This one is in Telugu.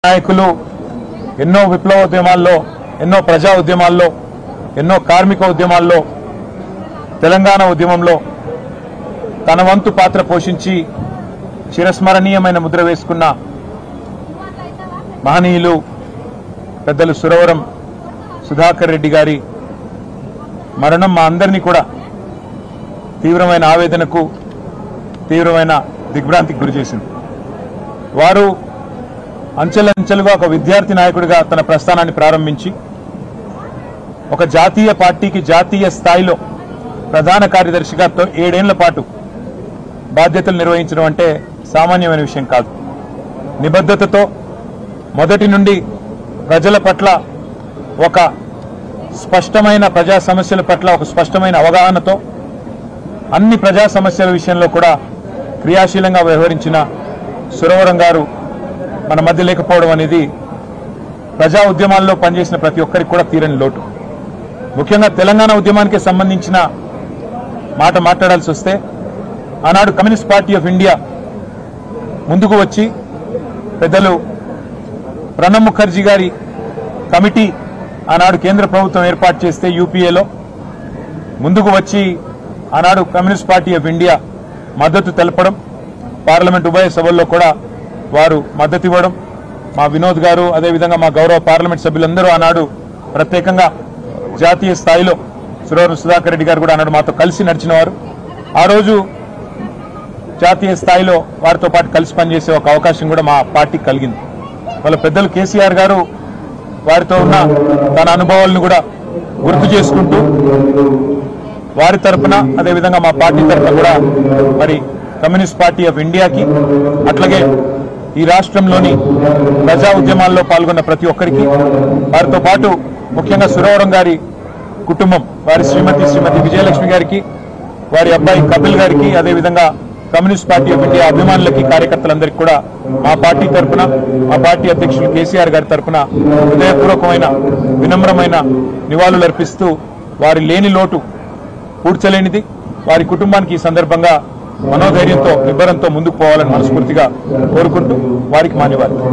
నాయకులు ఎన్నో విప్లవోద్యమాల్లో ఎన్నో ప్రజా ఉద్యమాల్లో ఎన్నో కార్మిక ఉద్యమాల్లో తెలంగాణ ఉద్యమంలో తన వంతు పాత్ర పోషించి చిరస్మరణీయమైన ముద్ర వేసుకున్న మహనీయులు పెద్దలు సురవరం సుధాకర్ రెడ్డి గారి మరణం మా అందరినీ కూడా తీవ్రమైన ఆవేదనకు తీవ్రమైన దిగ్భ్రాంతికి గురిచేసింది. వారు అంచెలంచెలుగా ఒక విద్యార్థి నాయకుడిగా తన ప్రస్థానాన్ని ప్రారంభించి ఒక జాతీయ పార్టీకి జాతీయ స్థాయిలో ప్రధాన కార్యదర్శిగా 7 ఏళ్ల పాటు బాధ్యతలు నిర్వహించడం అంటే సామాన్యమైన విషయం కాదు. నిబద్ధతతో మొదటి నుండి ప్రజల పట్ల ఒక స్పష్టమైన ప్రజా సమస్యల పట్ల ఒక స్పష్టమైన అవగాహనతో అన్ని ప్రజా సమస్యల విషయంలో కూడా క్రియాశీలంగా వ్యవహరించిన సురవరం గారు మన మధ్య లేకపోవడం అనేది ప్రజా ఉద్యమాల్లో పనిచేసిన ప్రతి ఒక్కరికి కూడా తీరని లోటు. ముఖ్యంగా తెలంగాణ ఉద్యమానికి సంబంధించిన మాట మాట్లాడాల్సి వస్తే ఆనాడు కమ్యూనిస్ట్ పార్టీ ఆఫ్ ఇండియా ముందుకు వచ్చి పెద్దలు ప్రణబ్ ముఖర్జీ గారి కమిటీ ఆనాడు కేంద్ర ప్రభుత్వం ఏర్పాటు చేస్తే యూపీఏలో ముందుకు వచ్చి ఆనాడు కమ్యూనిస్ట్ పార్టీ ఆఫ్ ఇండియా మద్దతు తెలపడం, పార్లమెంట్ ఉభయ సభల్లో కూడా వారు మద్దతు ఇవ్వడం, మా వినోద్ గారు అదేవిధంగా మా గౌరవ పార్లమెంట్ సభ్యులందరూ ఆనాడు ప్రత్యేకంగా జాతీయ స్థాయిలో సురవరం సుధాకర్ రెడ్డి గారు కూడా ఆనాడు మాతో కలిసి నడిచిన వారు. ఆ రోజు జాతీయ స్థాయిలో వారితో పాటు కలిసి పనిచేసే ఒక అవకాశం కూడా మా పార్టీకి కలిగింది. వాళ్ళ పెద్దలు కేసీఆర్ గారు వారితో ఉన్న తన అనుభవాలను కూడా గుర్తు చేసుకుంటూ వారి తరఫున అదేవిధంగా మా పార్టీ తరఫున కూడా మరి కమ్యూనిస్ట్ పార్టీ ఆఫ్ ఇండియాకి అట్లాగే ఈ రాష్ట్రంలోని ప్రజా ఉద్యమాల్లో పాల్గొన్న ప్రతి ఒక్కరికి వారితో పాటు ముఖ్యంగా సురవరం గారి కుటుంబం వారి శ్రీమతి విజయలక్ష్మి గారికి వారి అబ్బాయి కపిల్ గారికి అదేవిధంగా కమ్యూనిస్ట్ పార్టీ ఆఫ్ ఇండియా అభిమానులకి కార్యకర్తలందరికీ కూడా మా పార్టీ తరఫున మా పార్టీ అధ్యక్షులు కేసీఆర్ గారి తరఫున హృదయపూర్వకమైన వినమ్రమైన నివాళులు అర్పిస్తూ వారి లేని లోటు పూడ్చలేనిది, వారి కుటుంబానికి ఈ సందర్భంగా మనోధైర్యంతో నిబ్బరంతో ముందుకు పోవాలని మనస్ఫూర్తిగా కోరుకుంటూ వారికి మాన్యవాదాలు.